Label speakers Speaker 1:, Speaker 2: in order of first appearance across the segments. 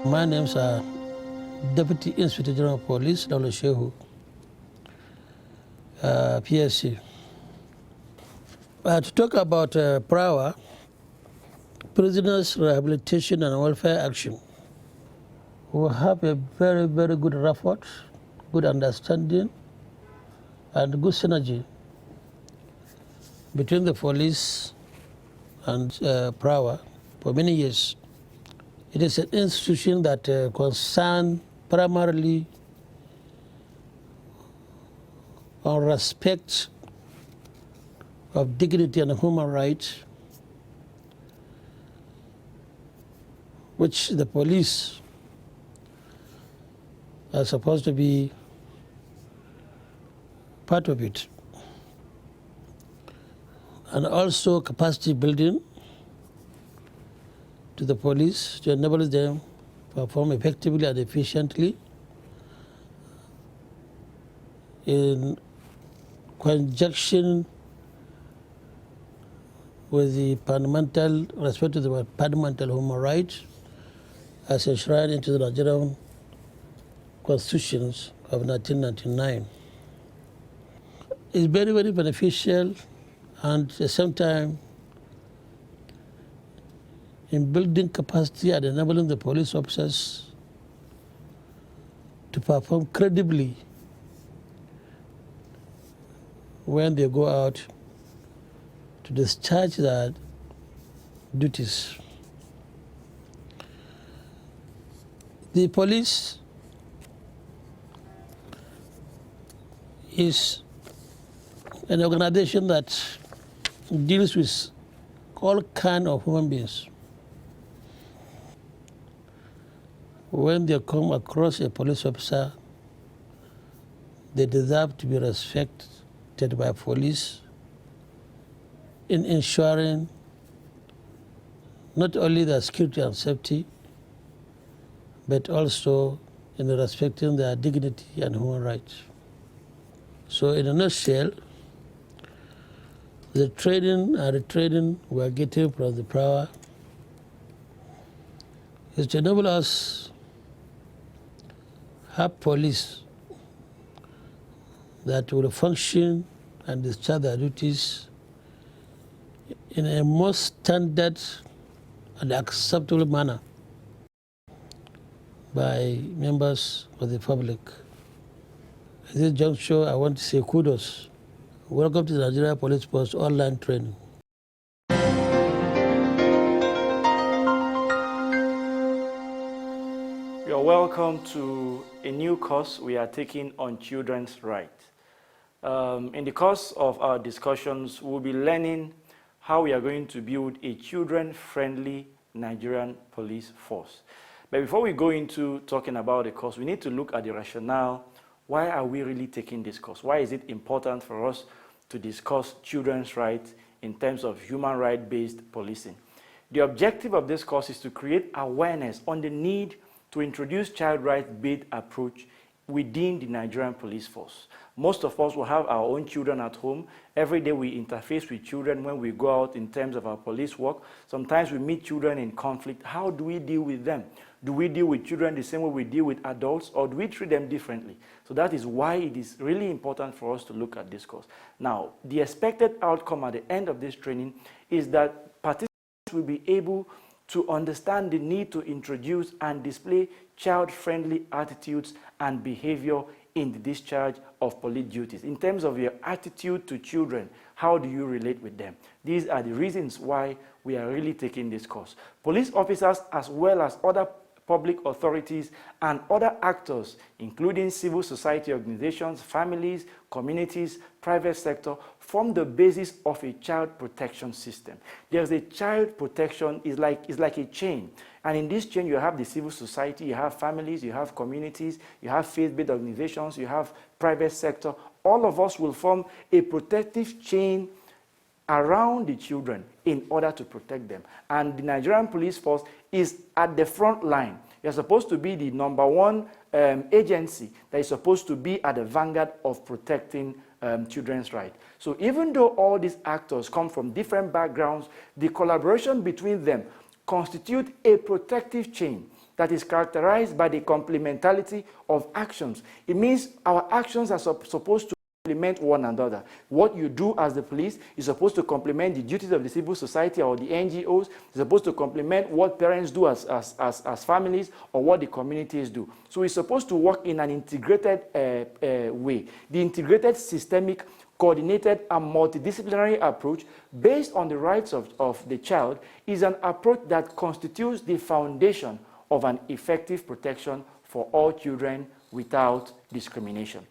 Speaker 1: My name's Deputy Inspector General of Police, Dr. Shehu, PSC. To talk about PRAWA, Prisoners Rehabilitation and Welfare Action, we have a very, very good rapport, good understanding, and good synergy between the police and PRAWA for many years. It is an institution that concerns primarily on respect of dignity and human rights, which the police are supposed to be part of it. And also capacity building to the police to enable them to perform effectively and efficiently in conjunction with the fundamental respect to the fundamental human rights as enshrined into the Nigerian constitutions of 1999. It's very, very beneficial, and at the same time in building capacity and enabling the police officers to perform credibly when they go out to discharge their duties. The police is an organization that deals with all kinds of human beings. When they come across a police officer, they deserve to be respected by police in ensuring not only their security and safety, but also in respecting their dignity and human rights. So in a nutshell, the training and retraining we are getting from the PRAWA is to enable us have police that will function and discharge their duties in a most standard and acceptable manner by members of the public. At this juncture, I want to say kudos. Welcome to the Nigeria Police Force online training.
Speaker 2: You are welcome to a new course we are taking on children's rights. In the course of our discussions, we'll be learning how we are going to build a children-friendly Nigerian police force. But before we go into talking about the course, we need to look at the rationale. Why are we really taking this course? Why is it important for us to discuss children's rights in terms of human right-based policing? The objective of this course is to create awareness on the need to introduce child rights-based approach within the Nigerian police force. Most of us will have our own children at home. Every day we interface with children when we go out in terms of our police work. Sometimes we meet children in conflict. How do we deal with them? Do we deal with children the same way we deal with adults, or do we treat them differently? So that is why it is really important for us to look at this course. Now, the expected outcome at the end of this training is that participants will be able to understand the need to introduce and display child-friendly attitudes and behavior in the discharge of police duties. In terms of your attitude to children, how do you relate with them? These are the reasons why we are really taking this course. Police officers, as well as other public authorities and other actors, including civil society organizations, families, communities, private sector, form the basis of a child protection system. There's a child protection, is like a chain. And in this chain, you have the civil society, you have families, you have communities, you have faith-based organizations, you have private sector. All of us will form a protective chain around the children in order to protect them. And the Nigerian police force is at the front line. You're supposed to be the #1 agency that is supposed to be at the vanguard of protecting children's rights. So even though all these actors come from different backgrounds, the collaboration between them constitute a protective chain that is characterized by the complementarity of actions. It means our actions are supposed to complement one another. What you do as the police is supposed to complement the duties of the civil society or the NGOs. It's supposed to complement what parents do as families or what the communities do. So it's supposed to work in an integrated way. The integrated, systemic, coordinated, and multidisciplinary approach based on the rights of the child is an approach that constitutes the foundation of an effective protection for all children without discrimination.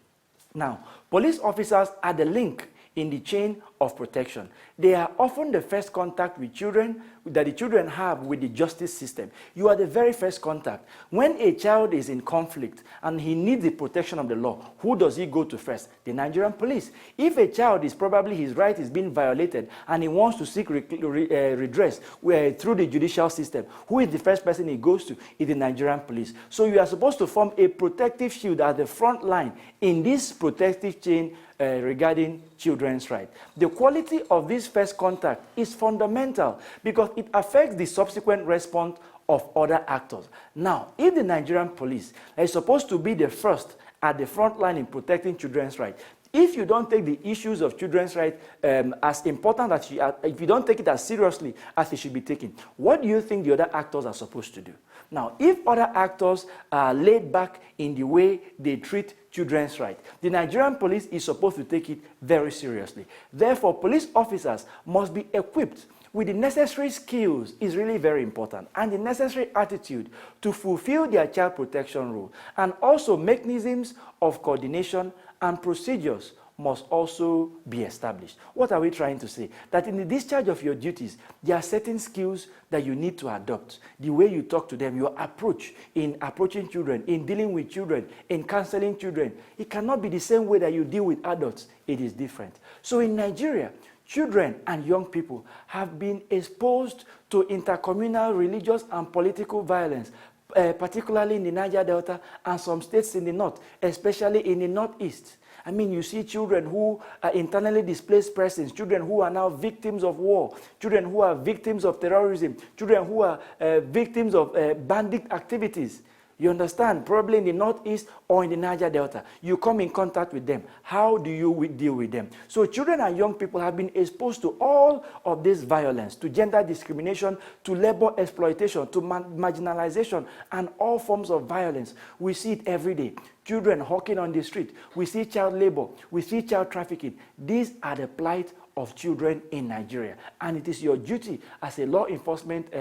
Speaker 2: Now, police officers are the link in the chain of protection. They are often the first contact with children that the children have with the justice system. You are the very first contact. When a child is in conflict and he needs the protection of the law, who does he go to first? The Nigerian police. If a child is probably his right is being violated and he wants to seek redress through the judicial system, who is the first person he goes to? Is the Nigerian police. So you are supposed to form a protective shield at the front line in this protective chain regarding children's rights. The quality of this first contact is fundamental because it affects the subsequent response of other actors. Now, if the Nigerian police is supposed to be the first at the front line in protecting children's rights, if you don't take the issues of children's rights as important as if you don't take it as seriously as it should be taken, what do you think the other actors are supposed to do? Now, if other actors are laid back in the way they treat children's rights, the Nigerian police is supposed to take it very seriously. Therefore, police officers must be equipped with the necessary skills is really very important, and the necessary attitude to fulfill their child protection role, and also mechanisms of coordination and procedures must also be established. What are we trying to say? That in the discharge of your duties, there are certain skills that you need to adopt. The way you talk to them, your approach in approaching children, in dealing with children, in counseling children, it cannot be the same way that you deal with adults. It is different. So in Nigeria, children and young people have been exposed to intercommunal, religious, and political violence, particularly in the Niger Delta and some states in the north, especially in the northeast. I mean, you see children who are internally displaced persons, children who are now victims of war, children who are victims of terrorism, children who are victims of bandit activities. You understand? Probably in the northeast or in the Niger Delta. You come in contact with them. How do you deal with them? So children and young people have been exposed to all of this violence, to gender discrimination, to labor exploitation, to marginalization, and all forms of violence. We see it every day. Children hawking on the street. We see child labor. We see child trafficking. These are the plight of children in Nigeria. And it is your duty as a law enforcement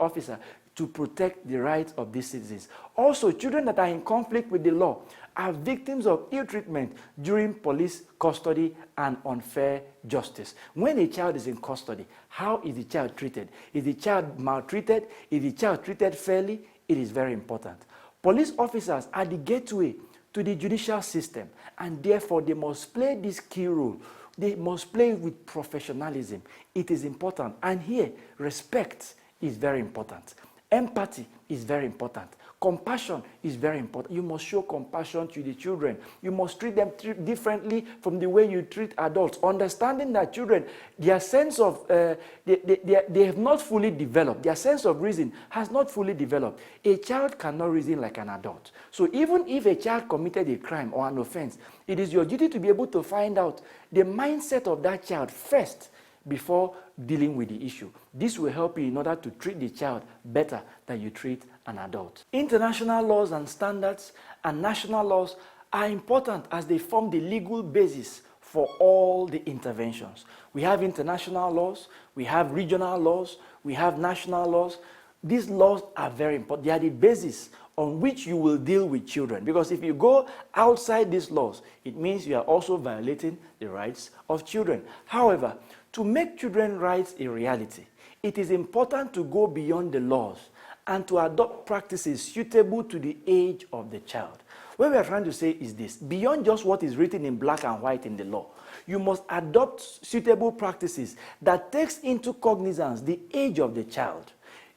Speaker 2: officer to protect the rights of these citizens. Also, children that are in conflict with the law are victims of ill treatment during police custody and unfair justice. When a child is in custody, how is the child treated? Is the child maltreated? Is the child treated fairly? It is very important. Police officers are the gateway to the judicial system, and therefore they must play this key role. They must play with professionalism. It is important. And here, respect is very important. Empathy is very important. Compassion is very important. You must show compassion to the children. You must treat them differently from the way you treat adults. Understanding that children, their sense of, they have not fully developed. Their sense of reason has not fully developed. A child cannot reason like an adult. So even if a child committed a crime or an offense, it is your duty to be able to find out the mindset of that child first before dealing with the issue. This will help you in order to treat the child better than you treat an adult. International laws and standards and national laws are important as they form the legal basis for all the interventions. We have international laws, we have regional laws, we have national laws. These laws are very important. They are the basis on which you will deal with children. Because if you go outside these laws, it means you are also violating the rights of children. However, to make children's rights a reality, it is important to go beyond the laws and to adopt practices suitable to the age of the child. What we are trying to say is this: beyond just what is written in black and white in the law, you must adopt suitable practices that takes into cognizance the age of the child.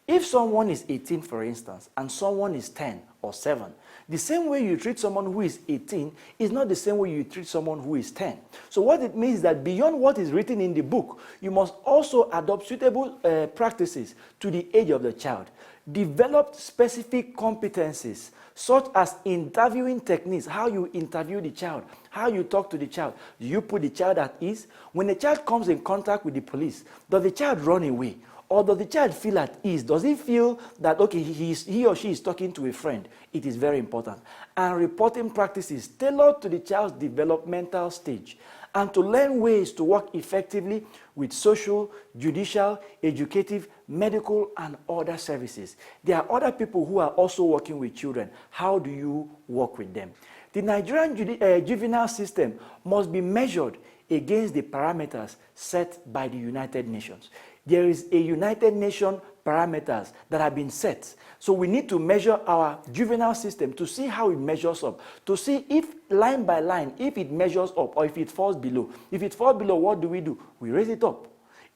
Speaker 2: If someone is 18, for instance, and someone is 10 or 7, The same way you treat someone who is 18 is not the same way you treat someone who is 10. So what it means is that beyond what is written in the book, you must also adopt suitable practices to the age of the child. Develop specific competencies such as interviewing techniques, how you interview the child, how you talk to the child. Do you put the child at ease? When the child comes in contact with the police, does the child run away? Or does the child feel at ease? Does he feel that, okay, he or she is talking to a friend? It is very important. And reporting practices tailored to the child's developmental stage, and to learn ways to work effectively with social, judicial, educative, medical, and other services. There are other people who are also working with children. How do you work with them? The Nigerian juvenile system must be measured against the parameters set by the United Nations. There is a United Nations parameters that have been set. So we need to measure our juvenile system to see how it measures up, to see if line by line, if it measures up or if it falls below. If it falls below, what do? We raise it up.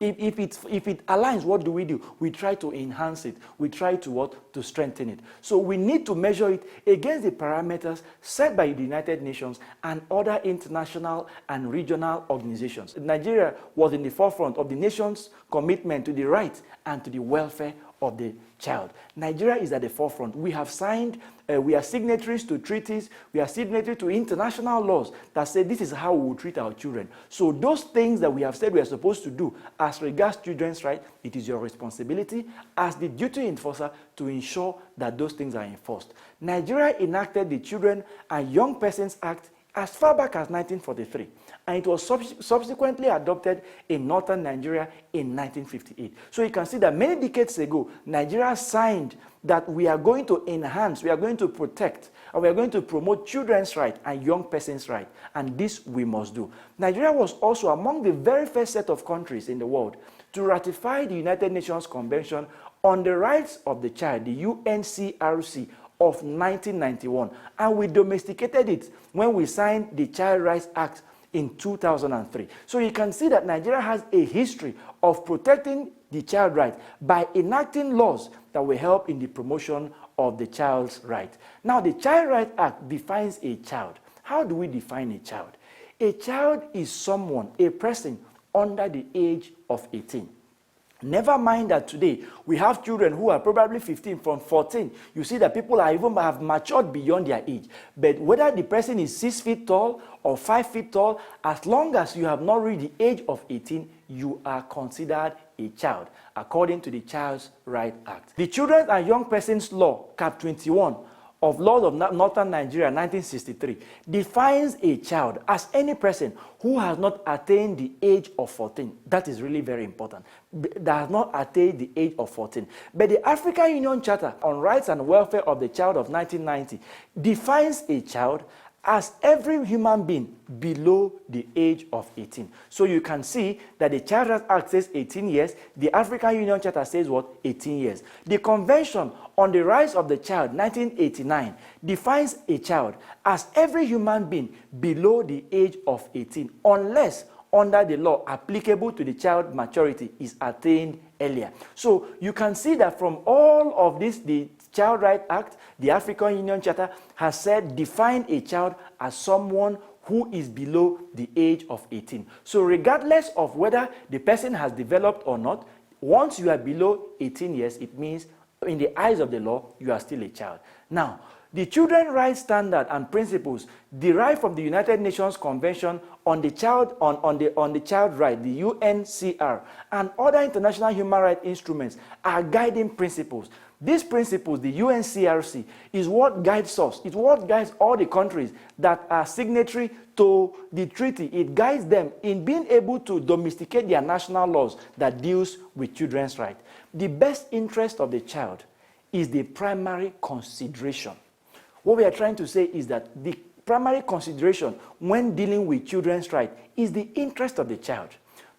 Speaker 2: If it aligns, what do? We try to enhance it. We try to what? To strengthen it. So we need to measure it against the parameters set by the United Nations and other international and regional organizations. Nigeria was in the forefront of the nation's commitment to the rights and to the welfare of the child. Nigeria is at the forefront. We have signed, we are signatories to treaties, we are signatories to international laws that say this is how we will treat our children. So those things that we have said we are supposed to do as regards children's rights, it is your responsibility as the duty enforcer to ensure that those things are enforced. Nigeria enacted the Children and Young Persons Act as far back as 1943, and it was subsequently adopted in northern Nigeria in 1958. So you can see that many decades ago, Nigeria signed that we are going to enhance, we are going to protect, and we are going to promote children's rights and young persons' rights, and this we must do. Nigeria was also among the very first set of countries in the world to ratify the United Nations Convention on the Rights of the Child, the UNCRC, of 1991, and we domesticated it when we signed the Child Rights Act in 2003. So you can see that Nigeria has a history of protecting the child right by enacting laws that will help in the promotion of the child's right. Now, the Child Rights Act defines a child. How do we define a child? A child is someone, a person under the age of 18. Never mind that today we have children who are probably 15, from 14. You see that people are even have matured beyond their age. But whether the person is 6 feet tall or 5 feet tall, as long as you have not reached the age of 18, you are considered a child, according to the Child's Rights Act. The Children and Young Persons Law, Cap 21, of Laws of Northern Nigeria, 1963, defines a child as any person who has not attained the age of 14. That is really very important. That has not attained the age of 14. But the African Union Charter on Rights and Welfare of the Child of 1990 defines a child as every human being below the age of 18. So you can see that the Child Rights Act says 18 years, the African Union Charter says what? 18 years. The Convention on the Rights of the Child, 1989, defines a child as every human being below the age of 18, unless under the law applicable to the child maturity is attained earlier. So you can see that from all of this, the Child Rights Act, the African Union Charter has said define a child as someone who is below the age of 18. So regardless of whether the person has developed or not, once you are below 18 years, it means in the eyes of the law, you are still a child. Now, the Children's Rights Standard and Principles derived from the United Nations Convention on the Child on the Child Right, the UNCR, and other international human rights instruments are guiding principles. These principles, the UNCRC, is what guides us. It's what guides all the countries that are signatory to the treaty. It guides them in being able to domesticate their national laws that deals with children's rights. The best interest of the child is the primary consideration. What we are trying to say is that the primary consideration when dealing with children's rights is the interest of the child,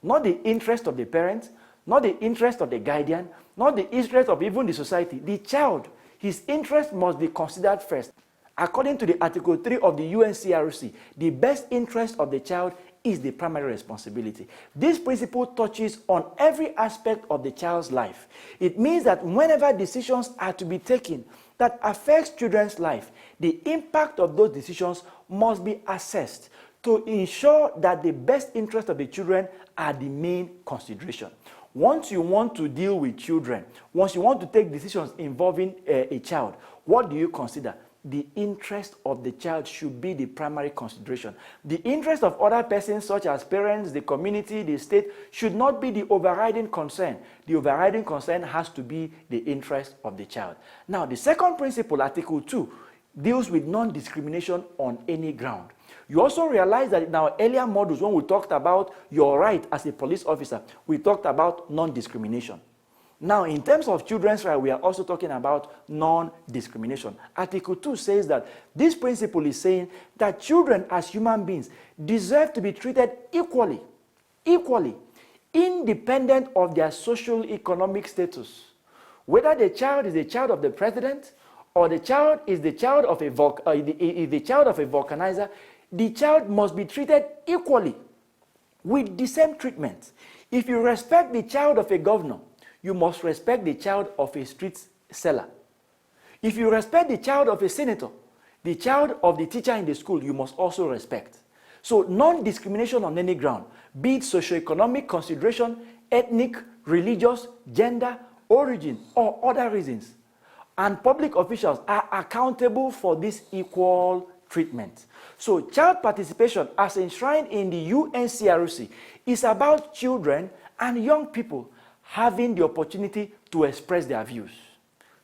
Speaker 2: not the interest of the parent, not the interest of the guardian, not the interest of even the society. The child, his interest must be considered first. According to the Article 3 of the UNCRC, the best interest of the child is the primary responsibility. This principle touches on every aspect of the child's life. It means that whenever decisions are to be taken that affects children's life, the impact of those decisions must be assessed to ensure that the best interest of the children are the main consideration. Once you want to deal with children, once you want to take decisions involving a child, what do you consider? The interest of the child should be the primary consideration. The interest of other persons such as parents, the community, the state should not be the overriding concern. The overriding concern has to be the interest of the child. Now, the second principle, Article 2, deals with non-discrimination on any ground. You also realize that in our earlier modules, when we talked about your right as a police officer, we talked about non-discrimination. Now, in terms of children's rights, we are also talking about non-discrimination. Article 2 says that this principle is saying that children as human beings deserve to be treated equally, independent of their social economic status. Whether the child is a child of the president or the child is the child of a vulcanizer, the child must be treated equally with the same treatment. If you respect the child of a governor, you must respect the child of a street seller. If you respect the child of a senator, the child of the teacher in the school, you must also respect. So non-discrimination on any ground, be it socioeconomic consideration, ethnic, religious, gender, origin, or other reasons. And public officials are accountable for this equal treatment. So child participation, as enshrined in the UNCRC, is about children and young people having the opportunity to express their views.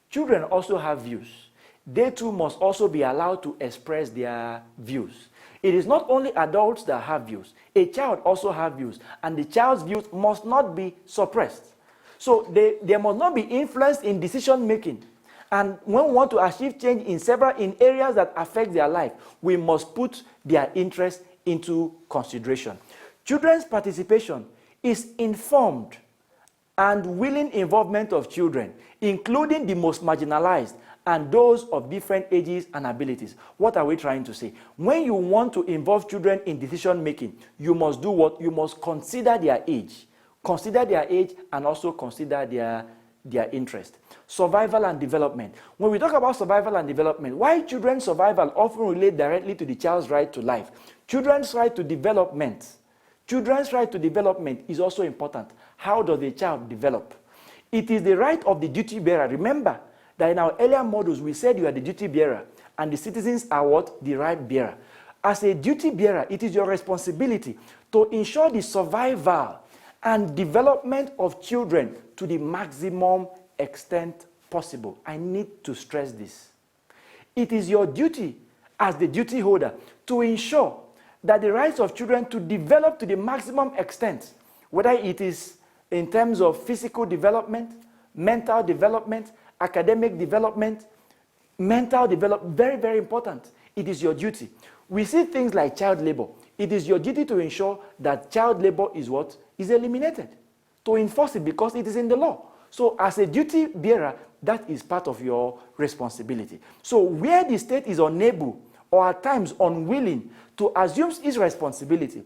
Speaker 2: Children also have views. They too must also be allowed to express their views. It is not only adults that have views. A child also has views, and the child's views must not be suppressed. So they must not be influenced in decision making. And when we want to achieve change in areas that affect their life, we must put their interests into consideration. Children's participation is informed and willing involvement of children, including the most marginalized and those of different ages and abilities. What are we trying to say? When you want to involve children in decision making, you must do what? You must consider their age. Consider their age and also consider their interest. Survival and development. When we talk about survival and development, why children's survival often relate directly to the child's right to life. Children's right to development. Children's right to development is also important. How does a child develop? It is the right of the duty bearer. Remember that in our earlier models, we said you are the duty bearer and the citizens are what? The right bearer. As a duty bearer, it is your responsibility to ensure the survival and development of children to the maximum extent possible. I need to stress this. It is your duty as the duty holder to ensure that the rights of children to develop to the maximum extent, whether it is in terms of physical development, mental development, academic development, mental development, very, very important. It is your duty. We see things like child labor. It is your duty to ensure that child labor is what? Is eliminated. To enforce it because it is in the law. So as a duty bearer, that is part of your responsibility. So where the state is unable or at times unwilling to assume its responsibilities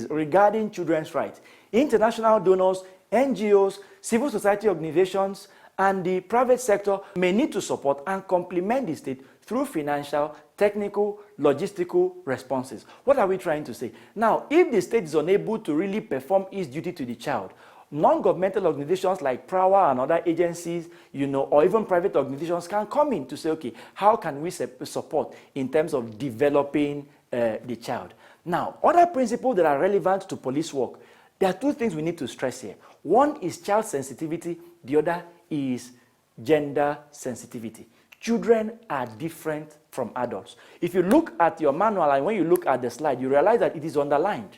Speaker 2: regarding children's rights, international donors, NGOs, civil society organizations, and the private sector may need to support and complement the state through financial, technical, logistical responses. What are we trying to say? Now, if the state is unable to really perform its duty to the child, non-governmental organizations like PRAWA and other agencies, or even private organizations can come in to say, okay, how can we support in terms of developing the child? Now, other principles that are relevant to police work, there are two things we need to stress here. One is child sensitivity, the other is gender sensitivity. Children are different from adults. If you look at your manual and when you look at the slide, you realize that it is underlined.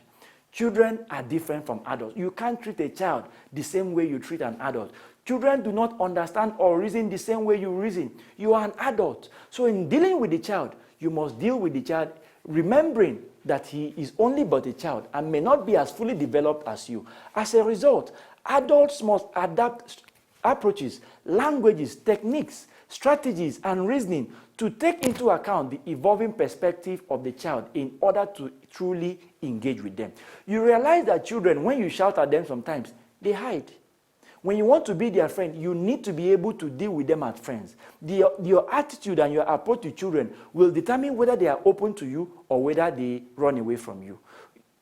Speaker 2: Children are different from adults. You can't treat a child the same way you treat an adult. Children do not understand or reason the same way you reason. You are an adult. So in dealing with the child, you must deal with the child remembering that he is only but a child and may not be as fully developed as you. As a result, adults must adapt approaches, languages, techniques strategies, and reasoning to take into account the evolving perspective of the child in order to truly engage with them. You realize that children, when you shout at them sometimes, they hide. When you want to be their friend, you need to be able to deal with them as friends. Your attitude and your approach to children will determine whether they are open to you or whether they run away from you.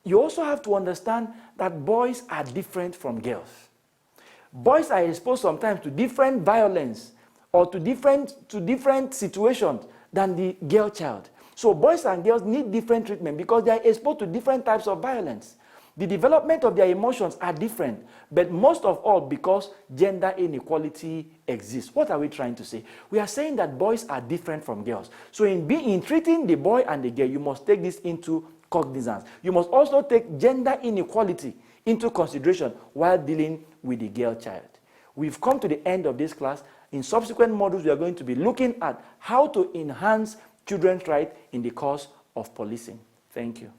Speaker 2: You also have to understand that boys are different from girls. Boys are exposed sometimes to different violence or to different situations than the girl child. So boys and girls need different treatment because they are exposed to different types of violence. The development of their emotions are different, but most of all because gender inequality exists. What are we trying to say? We are saying that boys are different from girls. So in treating the boy and the girl, you must take this into cognizance. You must also take gender inequality into consideration while dealing with the girl child. We've come to the end of this class. In subsequent modules, we are going to be looking at how to enhance children's rights in the course of policing. Thank you.